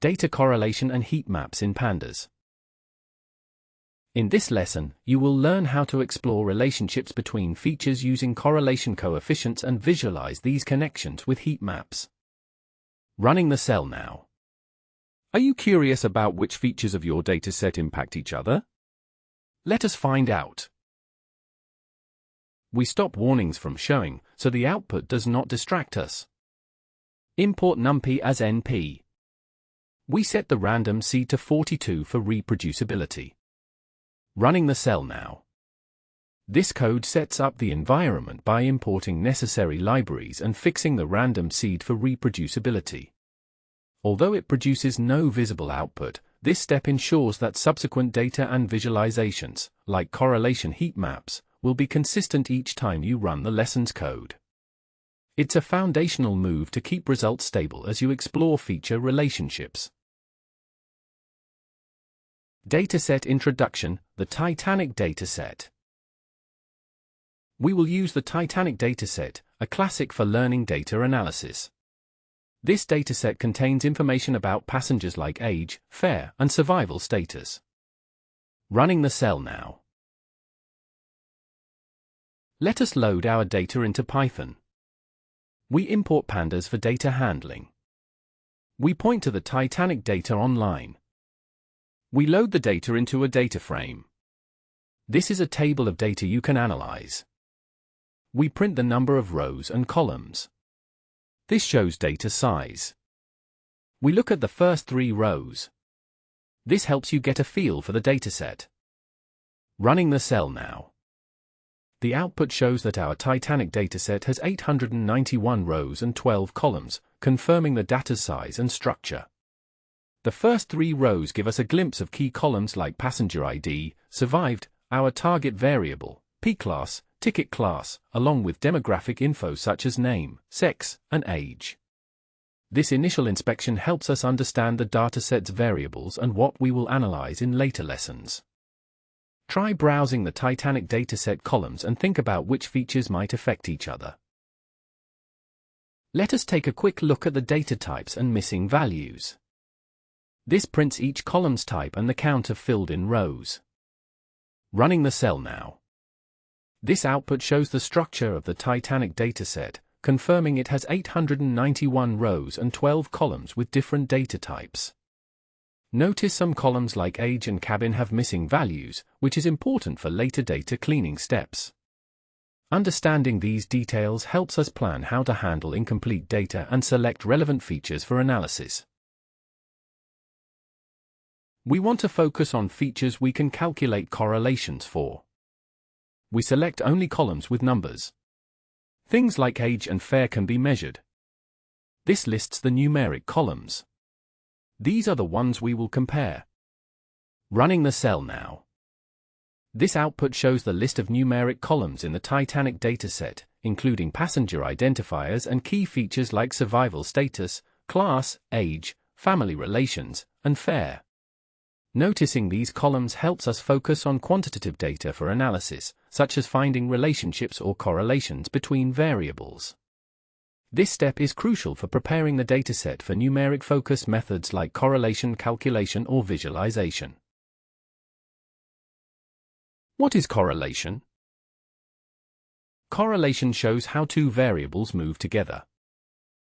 Data correlation and heat maps in Pandas. In this lesson, you will learn how to explore relationships between features using correlation coefficients and visualize these connections with heat maps. Running the cell now. Are you curious about which features of your dataset impact each other? Let us find out. We stop warnings from showing, so the output does not distract us. Import numpy as np. We set the random seed to 42 for reproducibility. Running the cell now. This code sets up the environment by importing necessary libraries and fixing the random seed for reproducibility. Although it produces no visible output, this step ensures that subsequent data and visualizations, like correlation heat maps, will be consistent each time you run the lesson's code. It's a foundational move to keep results stable as you explore feature relationships. Dataset introduction, the Titanic dataset. We will use the Titanic dataset, a classic for learning data analysis. This dataset contains information about passengers like age, fare, and survival status. Running the cell now. Let us load our data into Python. We import Pandas for data handling. We point to the Titanic data online. We load the data into a data frame. This is a table of data you can analyze. We print the number of rows and columns. This shows data size. We look at the first 3 rows. This helps you get a feel for the dataset. Running the cell now. The output shows that our Titanic dataset has 891 rows and 12 columns, confirming the data size and structure. The first 3 rows give us a glimpse of key columns like passenger ID, survived, our target variable, P-class, ticket class, along with demographic info such as name, sex, and age. This initial inspection helps us understand the dataset's variables and what we will analyze in later lessons. Try browsing the Titanic dataset columns and think about which features might affect each other. Let us take a quick look at the data types and missing values. This prints each column's type and the count of filled-in rows. Running the cell now. This output shows the structure of the Titanic dataset, confirming it has 891 rows and 12 columns with different data types. Notice some columns like age and cabin have missing values, which is important for later data cleaning steps. Understanding these details helps us plan how to handle incomplete data and select relevant features for analysis. We want to focus on features we can calculate correlations for. We select only columns with numbers. Things like age and fare can be measured. This lists the numeric columns. These are the ones we will compare. Running the cell now. This output shows the list of numeric columns in the Titanic dataset, including passenger identifiers and key features like survival status, class, age, family relations, and fare. Noticing these columns helps us focus on quantitative data for analysis, such as finding relationships or correlations between variables. This step is crucial for preparing the dataset for numeric-focused methods like correlation calculation or visualization. What is correlation? Correlation shows how 2 variables move together.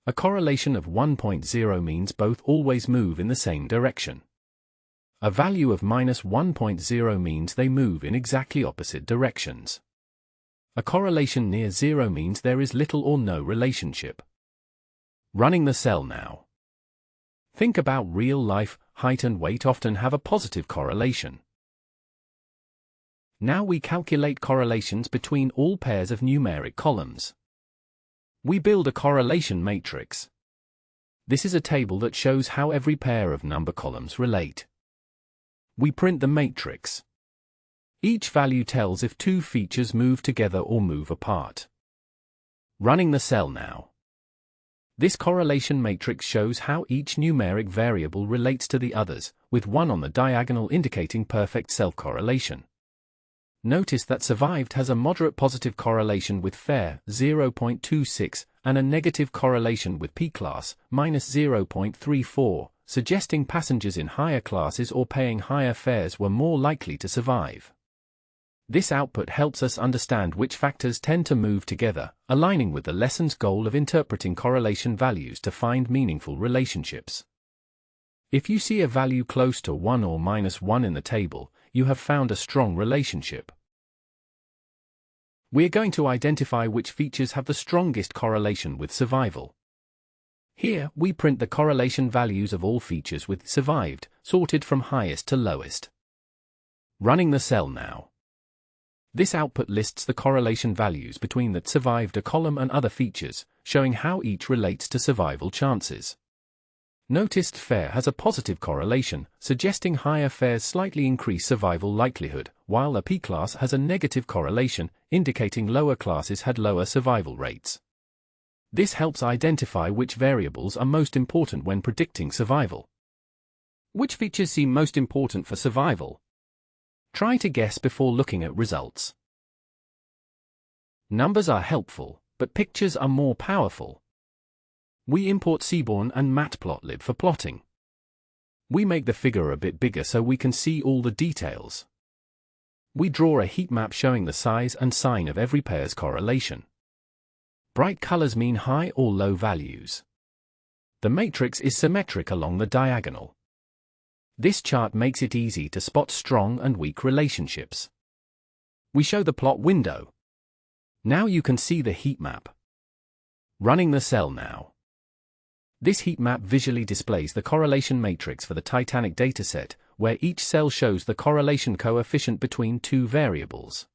A correlation of 1.0 means both always move in the same direction. A value of -1.0 means they move in exactly opposite directions. A correlation near 0 means there is little or no relationship. Running the cell now. Think about real life, height and weight often have a positive correlation. Now we calculate correlations between all pairs of numeric columns. We build a correlation matrix. This is a table that shows how every pair of number columns relate. We print the matrix. Each value tells if 2 features move together or move apart. Running the cell now. This correlation matrix shows how each numeric variable relates to the others, with 1 on the diagonal indicating perfect self-correlation. Notice that survived has a moderate positive correlation with fare, 0.26, and a negative correlation with P-class, -0.34, suggesting passengers in higher classes or paying higher fares were more likely to survive. This output helps us understand which factors tend to move together, aligning with the lesson's goal of interpreting correlation values to find meaningful relationships. If you see a value close to 1 or -1 in the table, you have found a strong relationship. We're going to identify which features have the strongest correlation with survival. Here, we print the correlation values of all features with survived, sorted from highest to lowest. Running the cell now. This output lists the correlation values between that survived a column and other features, showing how each relates to survival chances. Notice fare has a positive correlation, suggesting higher fares slightly increase survival likelihood, while a P-class has a negative correlation, indicating lower classes had lower survival rates. This helps identify which variables are most important when predicting survival. Which features seem most important for survival? Try to guess before looking at results. Numbers are helpful, but pictures are more powerful. We import Seaborn and Matplotlib for plotting. We make the figure a bit bigger so we can see all the details. We draw a heat map showing the size and sign of every pair's correlation. Bright colors mean high or low values. The matrix is symmetric along the diagonal. This chart makes it easy to spot strong and weak relationships. We show the plot window. Now you can see the heat map. Running the cell now. This heat map visually displays the correlation matrix for the Titanic dataset, where each cell shows the correlation coefficient between two variables.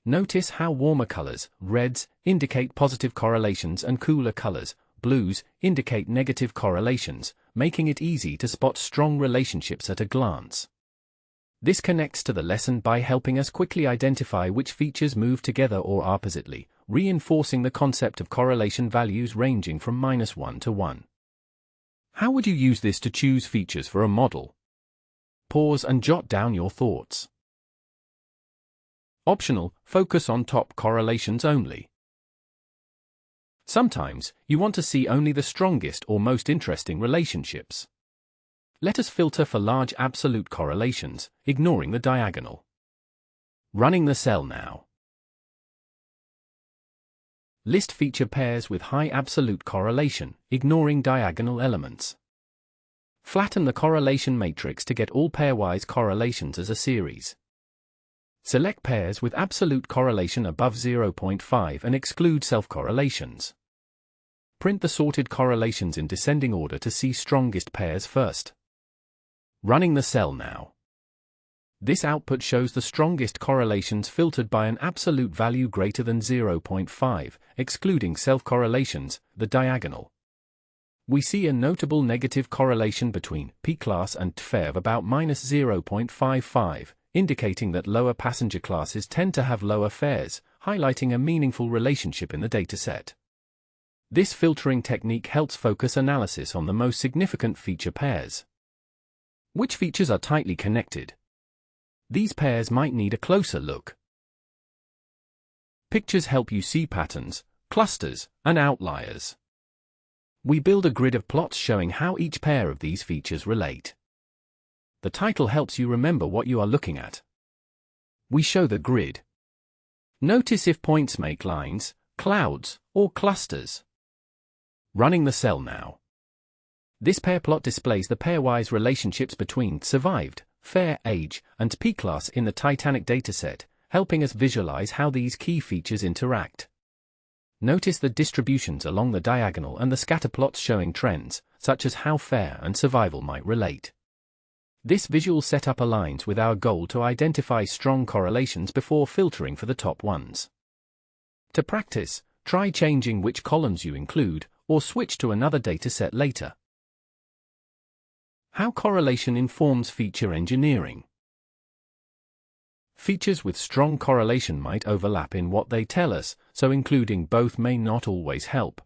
Notice how warmer colors, reds, indicate positive correlations and cooler colors, blues, indicate negative correlations, making it easy to spot strong relationships at a glance. This connects to the lesson by helping us quickly identify which features move together or oppositely, reinforcing the concept of correlation values ranging from -1 to 1. How would you use this to choose features for a model? Pause and jot down your thoughts. Optional, focus on top correlations only. Sometimes, you want to see only the strongest or most interesting relationships. Let us filter for large absolute correlations, ignoring the diagonal. Running the cell now. List feature pairs with high absolute correlation, ignoring diagonal elements. Flatten the correlation matrix to get all pairwise correlations as a series. Select pairs with absolute correlation above 0.5 and exclude self-correlations. Print the sorted correlations in descending order to see strongest pairs first. Running the cell now. This output shows the strongest correlations filtered by an absolute value greater than 0.5, excluding self-correlations, the diagonal. We see a notable negative correlation between P-class and TFE of about -0.55, indicating that lower passenger classes tend to have lower fares, highlighting a meaningful relationship in the dataset. This filtering technique helps focus analysis on the most significant feature pairs. Which features are tightly connected? These pairs might need a closer look. Pictures help you see patterns, clusters, and outliers. We build a grid of plots showing how each pair of these features relate. The title helps you remember what you are looking at. We show the grid. Notice if points make lines, clouds, or clusters. Running the cell now. This pair plot displays the pairwise relationships between survived, fare, age, and P-class in the Titanic dataset, helping us visualize how these key features interact. Notice the distributions along the diagonal and the scatter plots showing trends, such as how fare and survival might relate. This visual setup aligns with our goal to identify strong correlations before filtering for the top ones. To practice, try changing which columns you include, or switch to another dataset later. How correlation informs feature engineering. Features with strong correlation might overlap in what they tell us, so including both may not always help.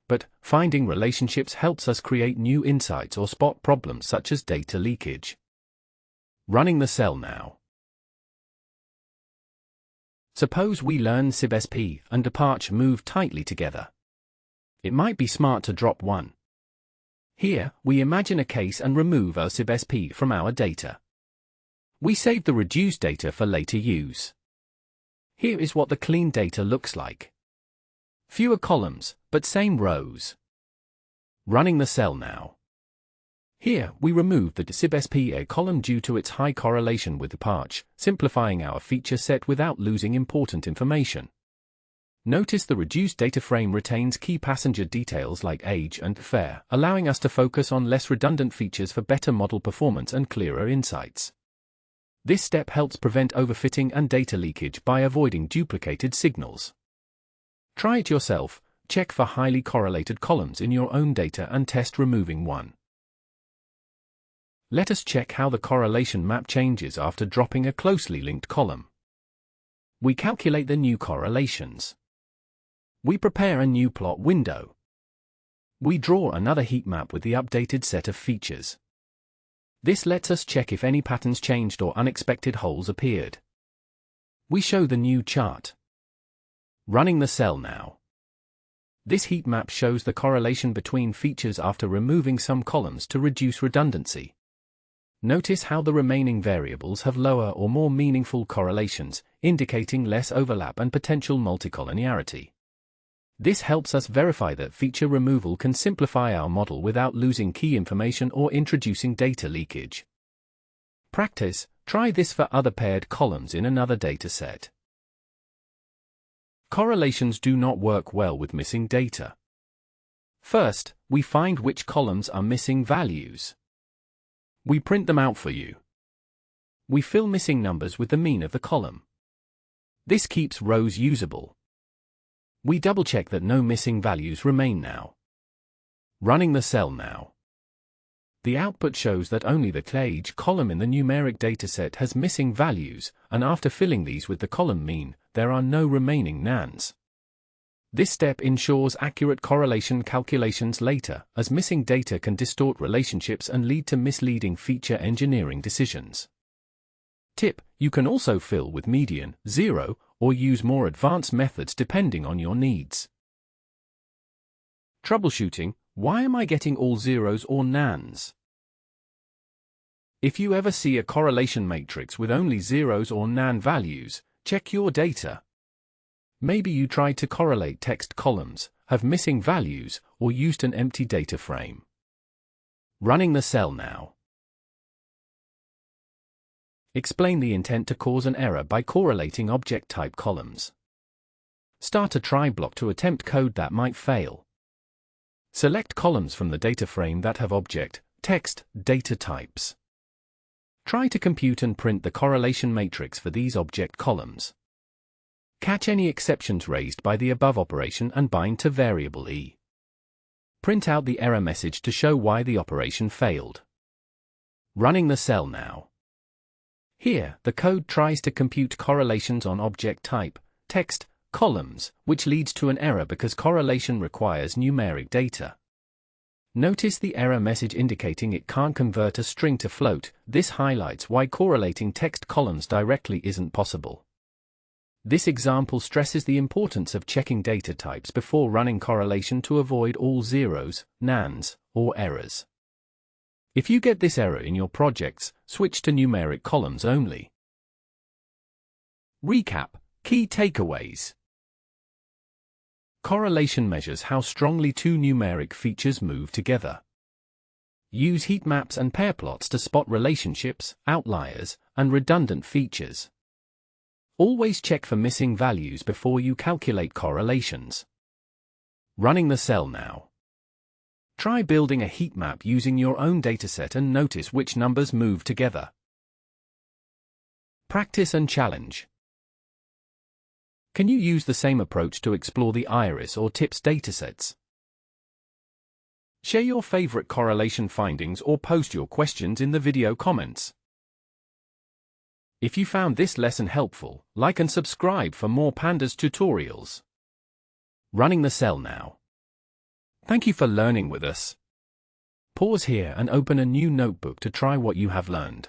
But finding relationships helps us create new insights or spot problems such as data leakage. Running the cell now. Suppose we learn SIB-SP and departure move tightly together. It might be smart to drop one. Here, we imagine a case and remove our sub-SP from our data. We save the reduced data for later use. Here is what the clean data looks like. Fewer columns, but same rows. Running the cell now. Here, we remove the sub-SP column due to its high correlation with the patch, simplifying our feature set without losing important information. Notice the reduced data frame retains key passenger details like age and fare, allowing us to focus on less redundant features for better model performance and clearer insights. This step helps prevent overfitting and data leakage by avoiding duplicated signals. Try it yourself, check for highly correlated columns in your own data and test removing one. Let us check how the correlation map changes after dropping a closely linked column. We calculate the new correlations. We prepare a new plot window. We draw another heat map with the updated set of features. This lets us check if any patterns changed or unexpected holes appeared. We show the new chart. Running the cell now. This heat map shows the correlation between features after removing some columns to reduce redundancy. Notice how the remaining variables have lower or more meaningful correlations, indicating less overlap and potential multicollinearity. This helps us verify that feature removal can simplify our model without losing key information or introducing data leakage. Practice, try this for other paired columns in another dataset. Correlations do not work well with missing data. First, we find which columns are missing values. We print them out for you. We fill missing numbers with the mean of the column. This keeps rows usable. We double-check that no missing values remain now. Running the cell now. The output shows that only the age column in the numeric dataset has missing values, and after filling these with the column mean, there are no remaining nans. This step ensures accurate correlation calculations later, as missing data can distort relationships and lead to misleading feature engineering decisions. Tip: you can also fill with median, 0, or use more advanced methods depending on your needs. Troubleshooting: why am I getting all zeros or nans? If you ever see a correlation matrix with only zeros or nan values, check your data. Maybe you tried to correlate text columns, have missing values, or used an empty data frame. Running the cell now. Explain the intent to cause an error by correlating object type columns. Start a try block to attempt code that might fail. Select columns from the data frame that have object, text, data types. Try to compute and print the correlation matrix for these object columns. Catch any exceptions raised by the above operation and bind to variable e. Print out the error message to show why the operation failed. Running the cell now. Here, the code tries to compute correlations on object type, text, columns, which leads to an error because correlation requires numeric data. Notice the error message indicating it can't convert a string to float. This highlights why correlating text columns directly isn't possible. This example stresses the importance of checking data types before running correlation to avoid all zeros, nans, or errors. If you get this error in your projects, switch to numeric columns only. Recap: key takeaways. Correlation measures how strongly two numeric features move together. Use heat maps and pair plots to spot relationships, outliers, and redundant features. Always check for missing values before you calculate correlations. Running the cell now. Try building a heat map using your own dataset and notice which numbers move together. Practice and challenge. Can you use the same approach to explore the iris or tips datasets? Share your favorite correlation findings or post your questions in the video comments. If you found this lesson helpful, like and subscribe for more Pandas tutorials. Running the cell now. Thank you for learning with us. Pause here and open a new notebook to try what you have learned.